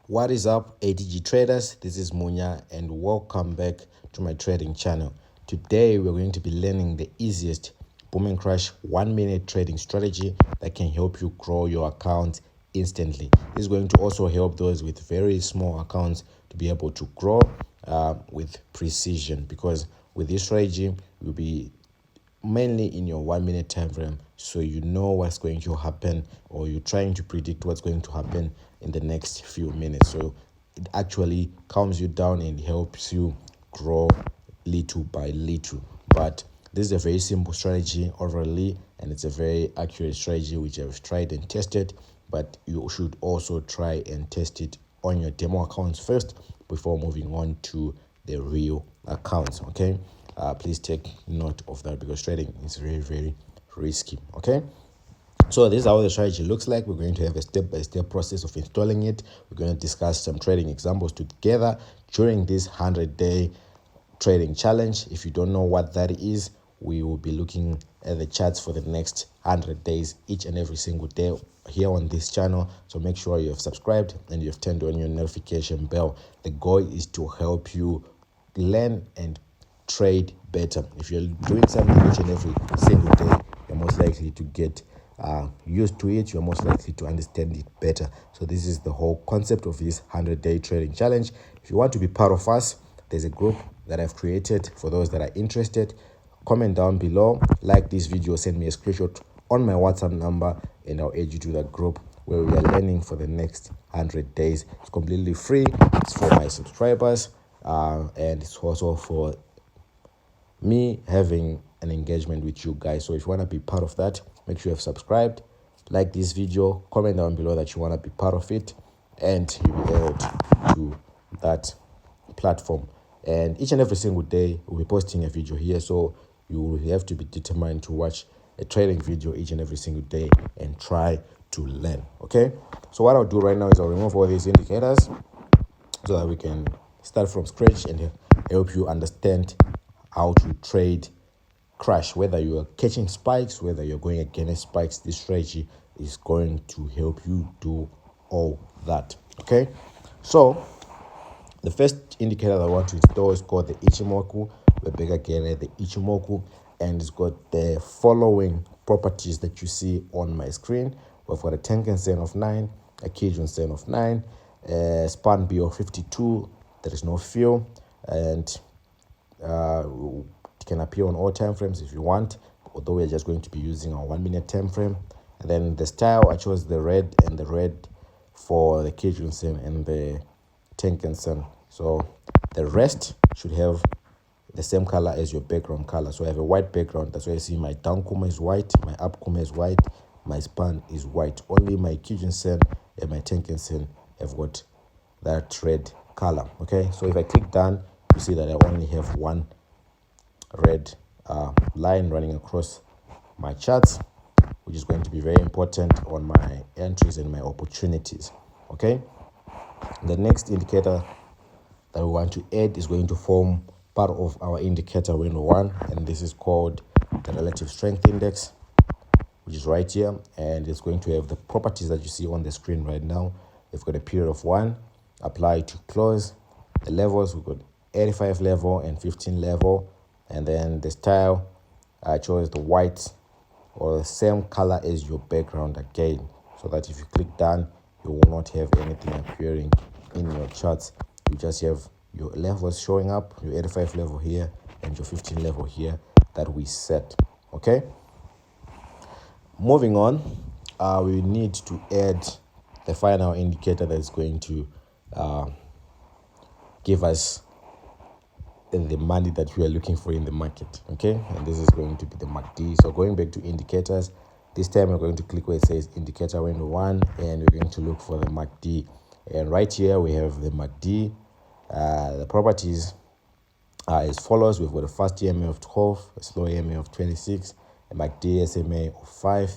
What is up, ATG traders? This is Munya and welcome back to my trading channel. Today we're going to be learning the easiest boom and crash 1 minute trading strategy that can help you grow your account instantly. This is going to also help those with very small accounts to be able to grow with precision, because with this strategy you'll be mainly in your 1 minute time frame, so you know what's going to happen, or you're trying to predict what's going to happen in the next few minutes. So it actually calms you down and helps you grow little by little. But this is a very simple strategy overall, and it's a very accurate strategy which I've tried and tested. But you should also try and test it on your demo accounts first before moving on to the real accounts. Okay, please take note of that, because trading is very, very risky. Okay, so this is how the strategy looks like. We're going to have a step-by-step process of installing it. We're going to discuss some trading examples together during this 100-day trading challenge. If you don't know what that is, we will be looking at the charts for the next 100 days each and every single day here on this channel. So make sure you have subscribed and you have turned on your notification bell. The goal is to help you learn and trade better. If you're doing something each and every single day, you're most likely to get used to it. You're most likely to understand it better. So this is the whole concept of this 100-day trading challenge. If you want to be part of us, there's a group that I've created for those that are interested. Comment down below, like this video, send me a screenshot on my WhatsApp number, and I'll add you to that group where we are learning for the next 100 days. It's completely free. It's for my subscribers, and it's also for me having an engagement with you guys. So if you want to be part of that, make sure you have subscribed, like this video, comment down below that you want to be part of it, and you'll be added to that platform. And each and every single day we'll be posting a video here, so you will have to be determined to watch a trading video each and every single day and try to learn. Okay, so what I'll do right now is I'll remove all these indicators so that we can start from scratch and help you understand how to trade crash. Whether you are catching spikes, whether you're going against spikes, this strategy is going to help you do all that. Okay, so the first indicator that I want to install is called the Ichimoku. We're back again at the Ichimoku, and it's got the following properties that you see on my screen. We've got a Tenkan Sen of 9, a Kijun Sen of 9, a Span B of 52. There is no fill, and it can appear on all time frames if you want, although we're just going to be using our 1 minute time frame. And then the style, I chose the red and the red for the Kijun Sen and the Tenkan Sen. So the rest should have the same color as your background color. So I have a white background. That's why I see my down kuma is white, my up kuma is white, my span is white. Only my Kijun Sen and my Tenkan Sen have got that red color. Okay, so if I click done, you see that I only have one red line running across my charts, which is going to be very important on my entries and my opportunities. Okay, the next indicator that we want to add is going to form part of our indicator window 1, and this is called the relative strength index, which is right here, and it's going to have the properties that you see on the screen right now. We've got a period of 1, apply to close. The levels, we've got 85 level and 15 level, and then the style, I chose the white or the same color as your background again, so that if you click done, you will not have anything appearing in your charts. You just have your levels showing up, your 85 level here and your 15 level here that we set. Okay, moving on, we need to add the final indicator that is going to give us the money that we are looking for in the market. Okay, and this is going to be the MACD. So going back to indicators, this time we're going to click where it says indicator window 1, and we're going to look for the MACD. And right here we have the MACD. The properties are as follows. We've got a fast EMA of 12, a slow EMA of 26, a MACD SMA of 5,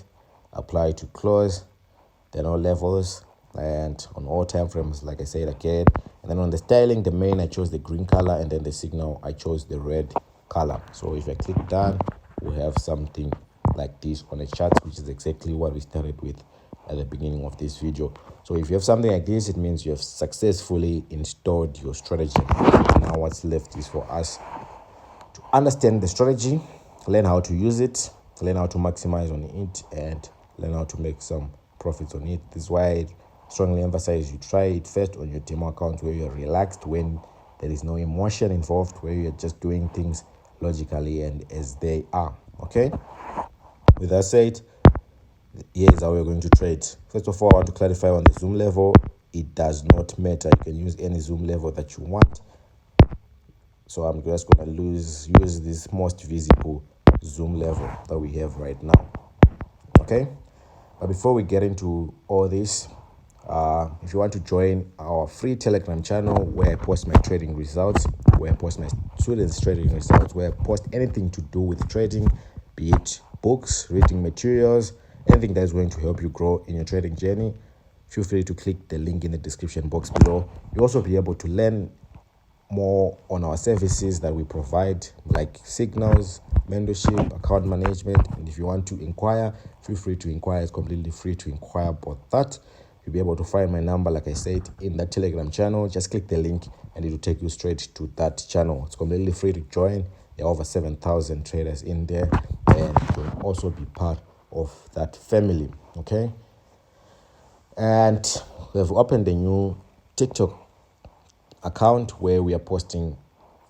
apply to close, then all levels, and on all time frames, like I said again. And then on the styling, the main, I chose the green color, and then the signal, I chose the red color. So if I click done, we have something like this on a chart, which is exactly what we started with at the beginning of this video. So if you have something like this, it means you have successfully installed your strategy. Now what's left is for us to understand the strategy, learn how to use it, learn how to maximize on it, and learn how to make some profits on it. This is why I strongly emphasize you try it first on your demo account where you're relaxed, when there is no emotion involved, where you're just doing things logically and as they are. Okay, with that said, here's how we're going to trade. First of all, I want to clarify on the zoom level. It does not matter. You can use any zoom level that you want. So I'm just going to use this most visible zoom level that we have right now. Okay, but before we get into all this, if you want to join our free Telegram channel where I post my trading results, where I post my students' trading results, where I post anything to do with trading, be it books, reading materials, anything that is going to help you grow in your trading journey, feel free to click the link in the description box below. You'll also be able to learn more on our services that we provide, like signals, mentorship, account management. And if you want to inquire, feel free to inquire. It's completely free to inquire about that. You'll be able to find my number, like I said, in that Telegram channel. Just click the link and it will take you straight to that channel. It's completely free to join. There are over 7,000 traders in there, and you can also be part of that family. Okay, and we've opened a new TikTok account where we are posting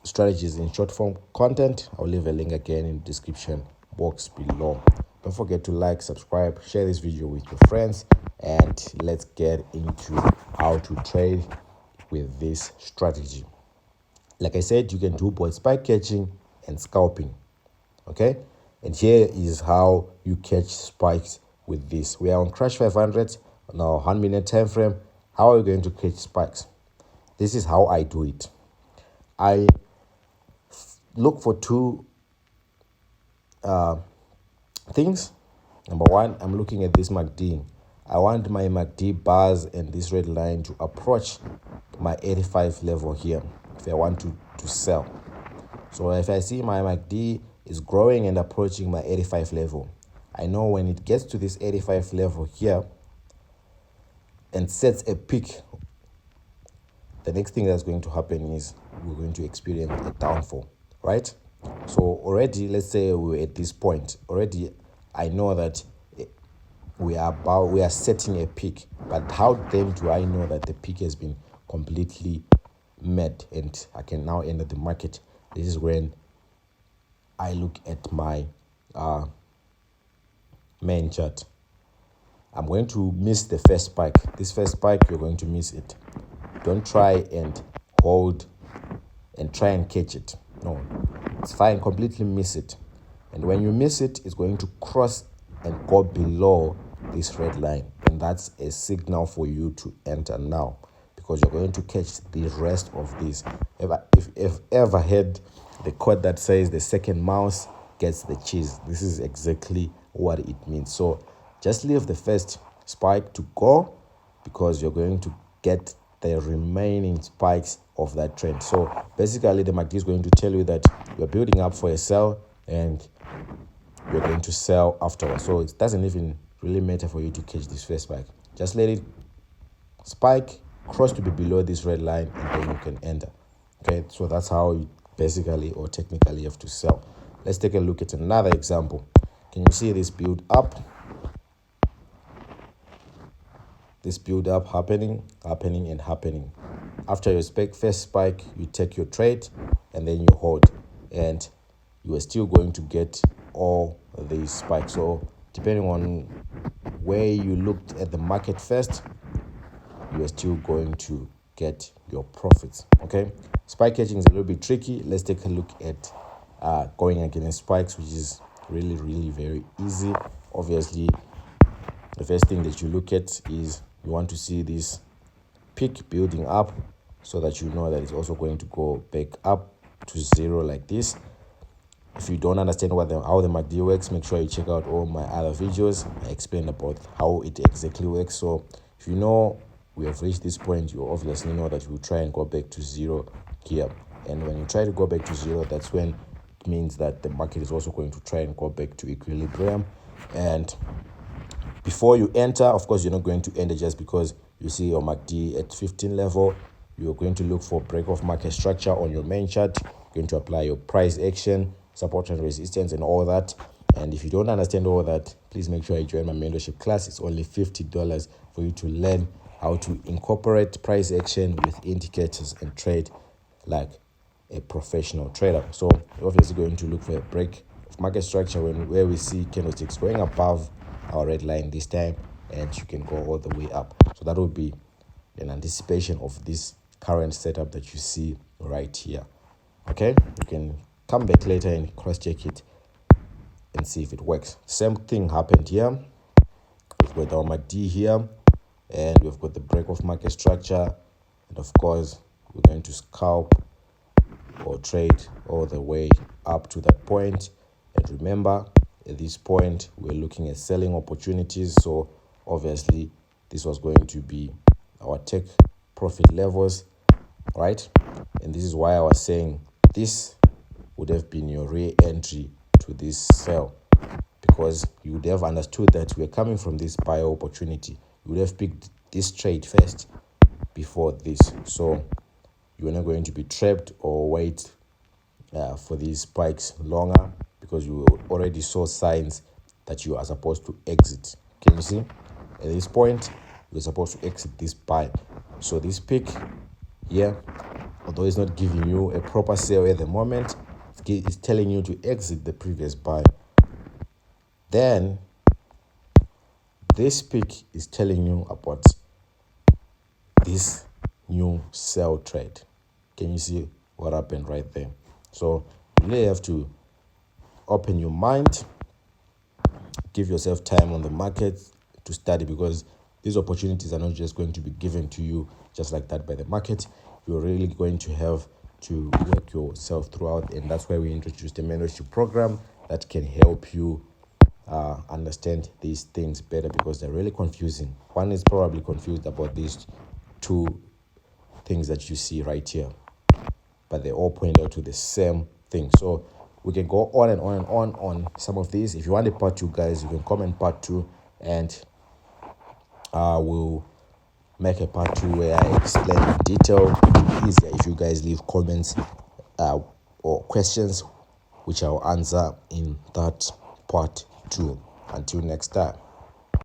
strategies in short form content. I'll leave a link again in the description box below. Don't forget to like, subscribe, share this video with your friends, and let's get into how to trade with this strategy. Like I said, you can do both spike catching and scalping. Okay, and here is how you catch spikes with this. We are on Crash 500 on our 1 minute time frame. How are we going to catch spikes? This is how I do it. I look for two things. Number one, I'm looking at this MACD. I want my MACD bars and this red line to approach my 85 level here if I want to sell. So if I see my MACD is growing and approaching my 85 level, I know when it gets to this 85 level here and sets a peak, the next thing that's going to happen is we're going to experience a downfall, right? So already, let's say we're at this point. Already, I know that we are setting a peak. But how then do I know that the peak has been completely met and I can now enter the market? This is when I look at my main chart. I'm going to miss the first spike. This first spike, you're going to miss it. Don't try and hold and try and catch it. No, it's fine. Completely miss it. And when you miss it, it's going to cross and go below this red line. And that's a signal for you to enter now, because you're going to catch the rest of this. If ever had the quote that says the second mouse gets the cheese, this is exactly what it means. So just leave the first spike to go, because you're going to get the remaining spikes of that trend. So basically, the MACD is going to tell you that you're building up for a sell and you're going to sell afterwards. So it doesn't even really matter for you to catch this first spike. Just let it spike, cross to be below this red line, and then you can enter. Okay, so that's how you basically or technically have to sell. Let's take a look at another example. Can you see this build up? This build up happening. After your first spike, you take your trade and then you hold, and you are still going to get all these spikes. So depending on where you looked at the market first, you are still going to get your profits. Okay, spike catching is a little bit tricky. Let's take a look at going against spikes, which is really very easy. Obviously, the first thing that you look at is you want to see this peak building up, so that you know that it's also going to go back up to zero like this. If you don't understand how the MACD works, make sure you check out all my other videos. I explain about how it exactly works. So if you know we have reached this point, you obviously know that we'll try and go back to zero here. And when you try to go back to zero, that's when it means that the market is also going to try and go back to equilibrium. And before you enter, of course, you're not going to enter just because You see your MACD at 15 level. You're going to look for break of market structure on your main chart. You're going to apply your price action, support and resistance, and all that. And if you don't understand all that, please make sure you join my mentorship class. It's only $50 for you to learn how to incorporate price action with indicators and trade like a professional trader. So you're obviously going to look for a break of market structure where we see candlesticks going above our red line this time, and you can go all the way up. So that will be an anticipation of this current setup that you see right here. Okay, you can come back later and cross-check it and see if it works. Same thing happened here. We've got our MACD here, and we've got the break of market structure, and of course we're going to scalp or trade all the way up to that point. And remember, at this point we're looking at selling opportunities, so obviously this was going to be our take profit levels, right? And this is why I was saying this would have been your re-entry to this sell, because you would have understood that we're coming from this buy opportunity. You would have picked this trade first before this, so you're not going to be trapped or wait for these spikes longer, because you already saw signs that you are supposed to exit. Can you see? At this point, you're supposed to exit this buy. So this pick here, although it's not giving you a proper sale at the moment, it's telling you to exit the previous buy. Then this pick is telling you about this new sell trade. Can you see what happened right there? So you really have to open your mind, give yourself time on the market to study, because these opportunities are not just going to be given to you just like that by the market. You're really going to have to work yourself throughout, and that's why we introduced a mentorship program that can help you understand these things better, because they're really confusing. One is probably confused about these two things that you see right here, but they all point out to the same thing. So we can go on and on and on some of these. If you want a part 2, guys, you can comment part 2, and we'll make a part 2 where I explain in detail. Please, if you guys leave comments or questions, which I'll answer in that part 2. Until next time.